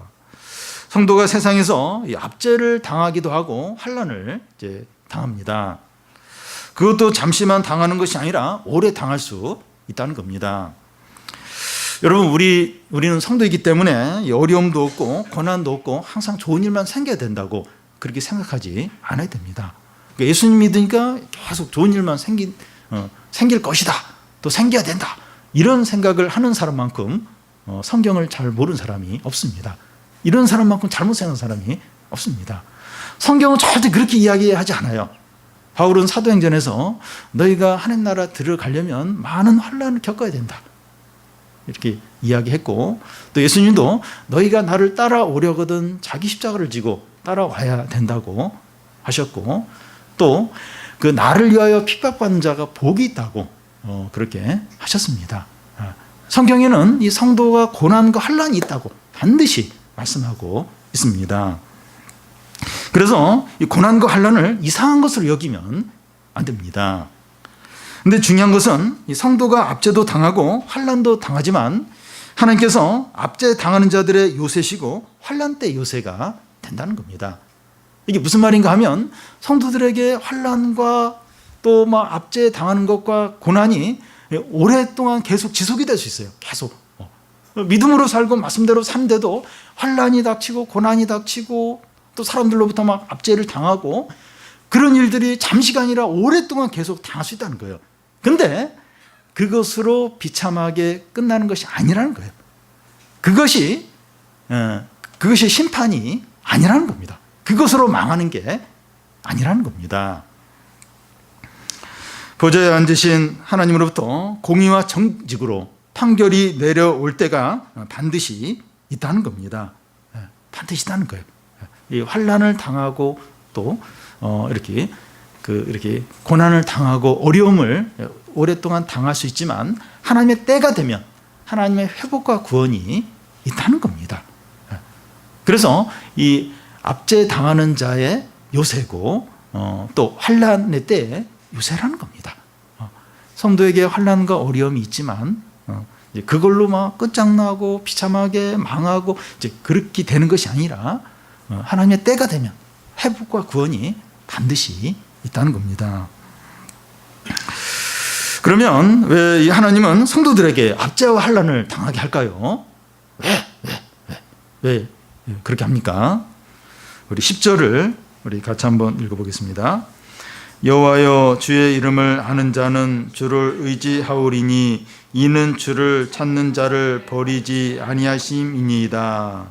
성도가 세상에서 이 압제를 당하기도 하고 환난을 이제 당합니다. 그것도 잠시만 당하는 것이 아니라 오래 당할 수 있다는 겁니다. 여러분 우리는 성도이기 때문에 어려움도 없고 고난도 없고 항상 좋은 일만 생겨야 된다고 그렇게 생각하지 않아야 됩니다. 그러니까 예수님 믿으니까 계속 좋은 일만 생길 것이다. 또 생겨야 된다. 이런 생각을 하는 사람만큼 성경을 잘 모르는 사람이 없습니다. 이런 사람만큼 잘못 생각하는 사람이 없습니다. 성경은 절대 그렇게 이야기하지 않아요. 바울은 사도행전에서 너희가 하나님 나라 들어가려면 많은 환난을 겪어야 된다. 이렇게 이야기했고 또 예수님도 너희가 나를 따라오려거든 자기 십자가를 지고 따라와야 된다고 하셨고 또 그 나를 위하여 핍박받는 자가 복이 있다고 그렇게 하셨습니다. 성경에는 이 성도가 고난과 환난이 있다고 반드시 말씀하고 있습니다. 그래서 이 고난과 환난을 이상한 것으로 여기면 안 됩니다. 근데 중요한 것은 이 성도가 압제도 당하고 환난도 당하지만 하나님께서 압제 당하는 자들의 요새시고 환난 때 요새가 된다는 겁니다. 이게 무슨 말인가 하면 성도들에게 환난과 또 막 압제 당하는 것과 고난이 오랫동안 계속 지속이 될 수 있어요. 계속 믿음으로 살고 말씀대로 산데도 환난이 닥치고 고난이 닥치고 또 사람들로부터 막 압제를 당하고 그런 일들이 잠시가 아니라 오랫동안 계속 당할 수 있다는 거예요. 근데 그것으로 비참하게 끝나는 것이 아니라는 거예요. 그것이 심판이 아니라는 겁니다. 그것으로 망하는 게 아니라는 겁니다. 보좌에 앉으신 하나님으로부터 공의와 정직으로 판결이 내려올 때가 반드시 있다는 겁니다. 반드시 있다는 거예요. 이 환난을 당하고 또 이렇게 고난을 당하고 어려움을 오랫동안 당할 수 있지만 하나님의 때가 되면 하나님의 회복과 구원이 있다는 겁니다. 그래서 이 압제 당하는 자의 요새고 또 환난의 때의 요새라는 겁니다. 성도에게 환난과 어려움이 있지만 그걸로 막 끝장나고 비참하게 망하고 이제 그렇게 되는 것이 아니라 하나님의 때가 되면 회복과 구원이 반드시 있다는 겁니다. 그러면 왜 하나님은 성도들에게 압제와 환난을 당하게 할까요? 왜 그렇게 합니까? 우리 10절을 우리 같이 한번 읽어보겠습니다. 여호와여 주의 이름을 아는 자는 주를 의지하오리니 이는 주를 찾는 자를 버리지 아니하심이니이다.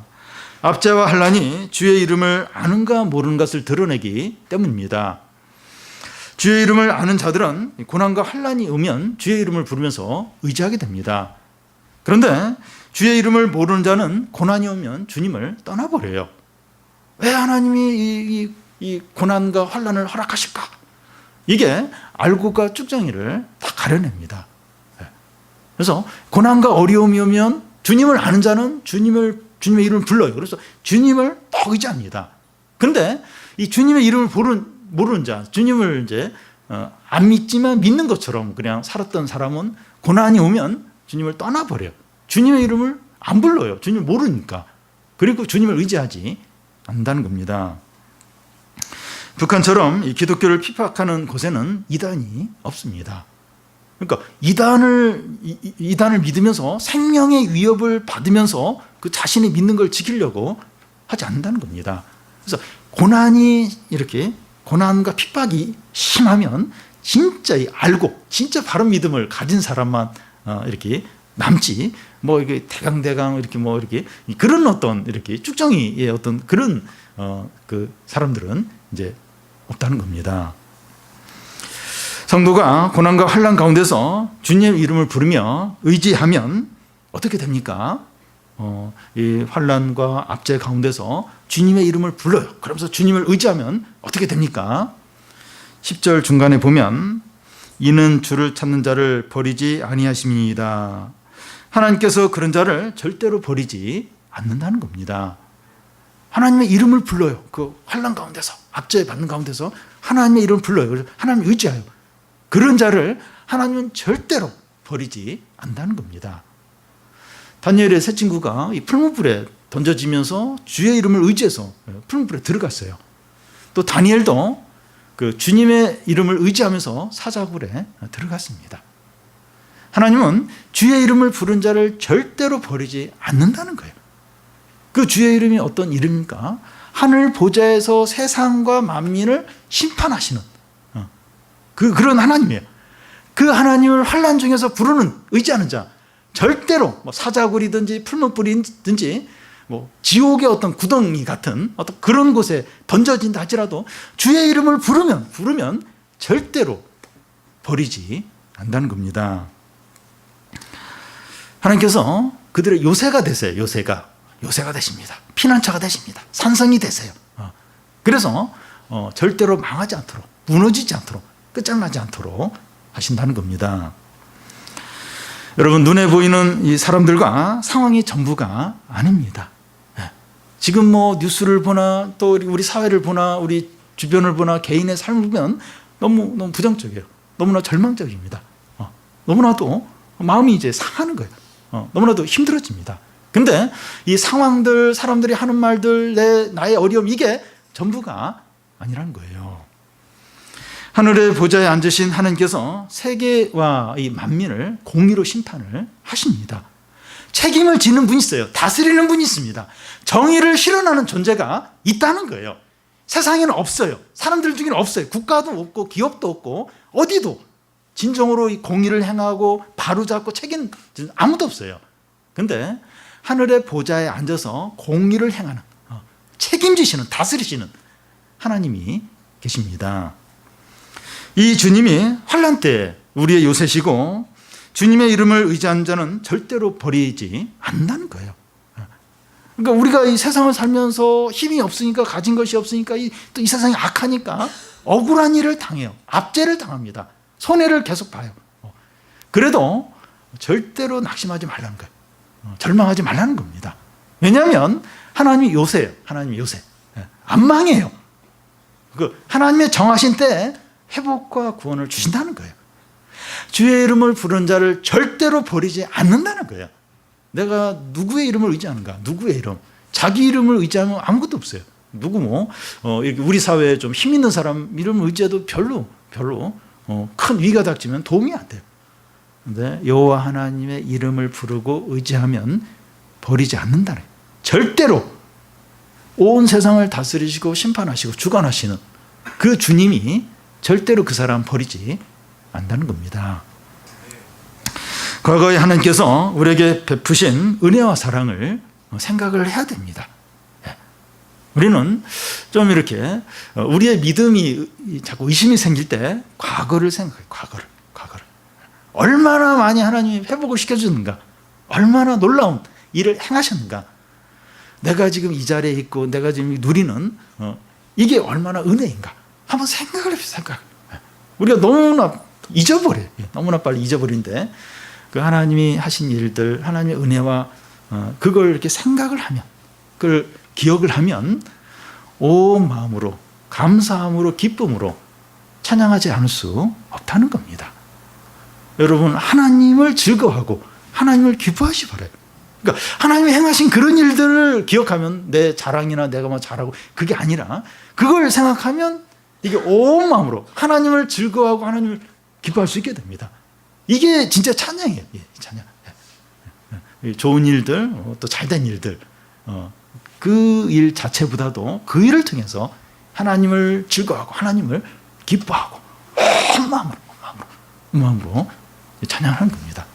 압제와 환난이 주의 이름을 아는가 모르는 것을 드러내기 때문입니다. 주의 이름을 아는 자들은 고난과 환난이 오면 주의 이름을 부르면서 의지하게 됩니다. 그런데 주의 이름을 모르는 자는 고난이 오면 주님을 떠나버려요. 왜 하나님이 이 고난과 환난을 허락하실까? 이게 알고가 쭉정이를 다 가려냅니다. 그래서 고난과 어려움이 오면 주님을 아는 자는 주님의 이름을 불러요. 그래서 주님을 더 의지합니다. 그런데 이 주님의 이름을 모르는 자, 주님을 이제 안 믿지만 믿는 것처럼 그냥 살았던 사람은 고난이 오면 주님을 떠나버려요. 주님의 이름을 안 불러요. 주님을 모르니까. 그리고 주님을 의지하지 않는다는 겁니다. 북한처럼 이 기독교를 핍박하는 곳에는 이단이 없습니다. 그러니까 이단을 믿으면서 생명의 위협을 받으면서 그 자신이 믿는 걸 지키려고 하지 않는다는 겁니다. 그래서 고난과 핍박이 심하면 진짜 알고 진짜 바른 믿음을 가진 사람만 이렇게 남지 이게 대강대강 이렇게 그런 어떤 이렇게 쭉정이의 어떤 그런 그 사람들은 이제 없다는 겁니다. 성도가 고난과 환난 가운데서 주님의 이름을 부르며 의지하면 어떻게 됩니까? 이 환난과 압제 가운데서 주님의 이름을 불러요. 그러면서 주님을 의지하면 어떻게 됩니까? 10절 중간에 보면 이는 주를 찾는 자를 버리지 아니하심이니이다. 하나님께서 그런 자를 절대로 버리지 않는다는 겁니다. 하나님의 이름을 불러요. 그 환난 가운데서, 압제 받는 가운데서 하나님의 이름을 불러요. 그래서 하나님을 의지해요. 그런 자를 하나님은 절대로 버리지 않는다는 겁니다. 다니엘의 세 친구가 이 풀무불에 던져지면서 주의 이름을 의지해서 풀무불에 들어갔어요. 또 다니엘도 그 주님의 이름을 의지하면서 사자굴에 들어갔습니다. 하나님은 주의 이름을 부른 자를 절대로 버리지 않는다는 거예요. 그 주의 이름이 어떤 이름입니까? 하늘 보좌에서 세상과 만민을 심판하시는 그런 하나님이에요. 그 하나님을 환난 중에서 부르는 의지하는 자, 절대로 뭐 사자굴이든지 풀무불이든지 뭐 지옥의 어떤 구덩이 같은 어떤 그런 곳에 던져진다 할지라도 주의 이름을 부르면 절대로 버리지 않는다는 겁니다. 하나님께서 그들의 요새가 되세요. 요새가 되십니다. 피난처가 되십니다. 산성이 되세요. 그래서 절대로 망하지 않도록, 무너지지 않도록, 끝장나지 않도록 하신다는 겁니다. 여러분, 눈에 보이는 이 사람들과 상황이 전부가 아닙니다. 지금 뭐 뉴스를 보나 또 우리 사회를 보나 우리 주변을 보나 개인의 삶을 보면 너무 부정적이에요. 너무나 절망적입니다. 너무나도 마음이 이제 상하는 거예요. 너무나도 힘들어집니다. 근데 이 상황들, 사람들이 하는 말들, 나의 어려움, 이게 전부가 아니라는 거예요. 하늘의 보좌에 앉으신 하나님께서 세계와 이 만민을 공의로 심판을 하십니다. 책임을 지는 분이 있어요. 다스리는 분이 있습니다. 정의를 실현하는 존재가 있다는 거예요. 세상에는 없어요. 사람들 중에는 없어요. 국가도 없고 기업도 없고 어디도 진정으로 이 공의를 행하고 바로잡고 책임 아무도 없어요. 근데 하늘의 보좌에 앉아서 공의를 행하는, 책임지시는, 다스리시는 하나님이 계십니다. 이 주님이 환난 때 우리의 요새시고 주님의 이름을 의지한 자는 절대로 버리지 않는다는 거예요. 그러니까 우리가 이 세상을 살면서 힘이 없으니까, 가진 것이 없으니까, 또 이 세상이 악하니까 억울한 일을 당해요. 압제를 당합니다. 손해를 계속 봐요. 그래도 절대로 낙심하지 말라는 거예요. 절망하지 말라는 겁니다. 왜냐하면 하나님이 요새예요. 하나님이 요새. 안 망해요. 하나님의 정하신 때에 회복과 구원을 주신다는 거예요. 주의 이름을 부른 자를 절대로 버리지 않는다는 거예요. 내가 누구의 이름을 의지하는가? 누구의 이름? 자기 이름을 의지하면 아무것도 없어요. 누구 우리 사회에 좀 힘 있는 사람 이름을 의지해도 별로 큰 위기가 닥치면 도움이 안 돼요. 근데 여호와 하나님의 이름을 부르고 의지하면 버리지 않는다네. 절대로 온 세상을 다스리시고 심판하시고 주관하시는 그 주님이 절대로 그 사람 버리지 않는다는 겁니다. 과거에 하나님께서 우리에게 베푸신 은혜와 사랑을 생각을 해야 됩니다. 우리는 좀 이렇게 우리의 믿음이 자꾸 의심이 생길 때 과거를 생각해요. 과거를. 얼마나 많이 하나님이 회복을 시켜주는가, 얼마나 놀라운 일을 행하셨는가, 내가 지금 이 자리에 있고 내가 지금 누리는 이게 얼마나 은혜인가 한번 생각을 해보세요. 우리가 너무나 잊어버려요. 너무나 빨리 잊어버리는데 그 하나님이 하신 일들, 하나님의 은혜와 그걸 이렇게 생각을 하면, 그걸 기억을 하면 온 마음으로, 감사함으로, 기쁨으로 찬양하지 않을 수 없다는 겁니다. 여러분, 하나님을 즐거워하고 하나님을 기뻐하시 바라요. 그러니까 하나님이 행하신 그런 일들을 기억하면 내 자랑이나 내가 뭐 잘하고 그게 아니라 그걸 생각하면 이게 온 마음으로 하나님을 즐거워하고 하나님을 기뻐할 수 있게 됩니다. 이게 진짜 찬양이에요. 찬양. 좋은 일들, 또 잘된 일들, 그 일 자체보다도 그 일을 통해서 하나님을 즐거워하고 하나님을 기뻐하고 온 마음으로 찬양하는 겁니다.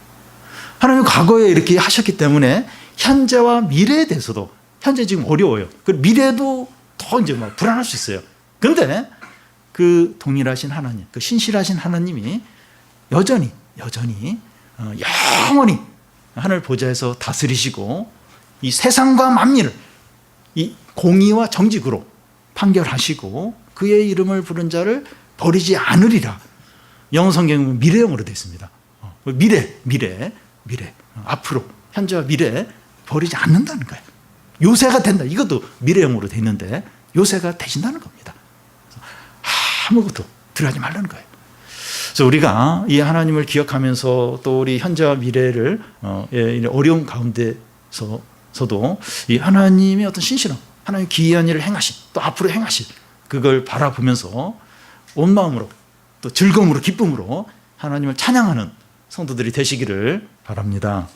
하나님 과거에 이렇게 하셨기 때문에 현재와 미래에 대해서도, 현재 지금 어려워요. 그 미래도 더 이제 막 불안할 수 있어요. 그런데 그 동일하신 하나님, 그 신실하신 하나님이 여전히 영원히 하늘 보좌에서 다스리시고 이 세상과 만민을 이 공의와 정직으로 판결하시고 그의 이름을 부른 자를 버리지 않으리라. 영어 성경은 미래형으로 되어 있습니다. 미래 앞으로 현재와 미래 버리지 않는다는 거예요. 요새가 된다. 이것도 미래형으로 되어 있는데 요새가 되신다는 겁니다. 아무것도 들어가지 말라는 거예요. 그래서 우리가 이 하나님을 기억하면서 또 우리 현재와 미래를 어려운 가운데서도 이 하나님의 어떤 신실함, 하나님 기이한 일을 행하신, 또 앞으로 행하실 그걸 바라보면서 온 마음으로 또 즐거움으로 기쁨으로 하나님을 찬양하는 성도들이 되시기를 바랍니다.